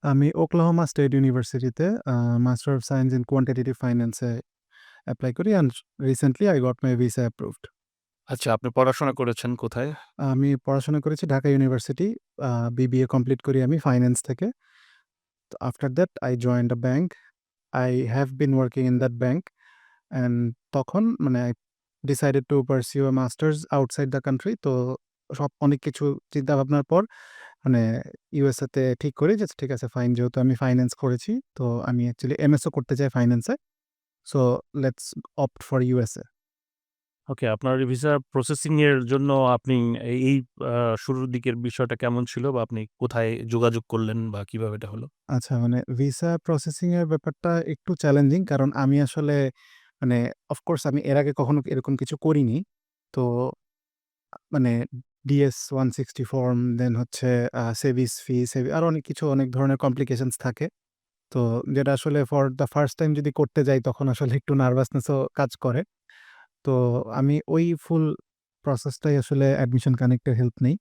আমি Oklahoma state ইউনিভার্সিটিতে master of science in quantitative ফাইন্যান্সে এপ্লাই করি and recently I got my visa approved. আচ্ছা, আপনি পড়াশোনা করেছেন কোথায়? আমি পড়াশোনা করেছি ঢাকা ইউনিভার্সিটি। বিবিএ কমপ্লিট করি আমি ফাইন্যান্স থেকে। তো after that I joined a bank. I have been working in that bank and তখন মানে I decided to pursue a masters outside the country. তো অনেক কিছু চিন্তাভাবনার পর মানে ইউএসএ তে ঠিক করি যে ঠিক আছে ফাইন, যেহেতু আমি ফাইন্যান্স করেছি তো আমি অ্যাকচুয়ালি এমএসও করতে চাই ফাইন্যান্সে। So let's opt for USA. Okay, আপনার ভিসা প্রসেসিং এর জন্য আপনি এই আ শুরুর দিকের বিষয়টা কেমন ছিল? বা আপনি কোথায় যোগাযোগ করলেন বা কিভাবে এটা হলো? আচ্ছা, মানে ভিসা প্রসেসিং এর ব্যাপারটা একটু চ্যালেঞ্জিং, কারণ আমি আসলে মানে অফকোর্স আমি এর আগে কখনো এরকম কিছু করিনি। তো মানে ডিএস 160 ফর্ম, দেন হচ্ছে সেভিস ফি, আরো অনেক কিছু, অনেক ধরনের কমপ্লিকেশনস থাকে। তো যেটা আসলে ফর দ্য ফার্স্ট টাইম যদি করতে যাই তখন আসলে একটু নার্ভাসনেসও কাজ করে। তো আমি ওই ফুল প্রসেসটাই আসলে অ্যাডমিশন কানেক্টের হেল্প নেই।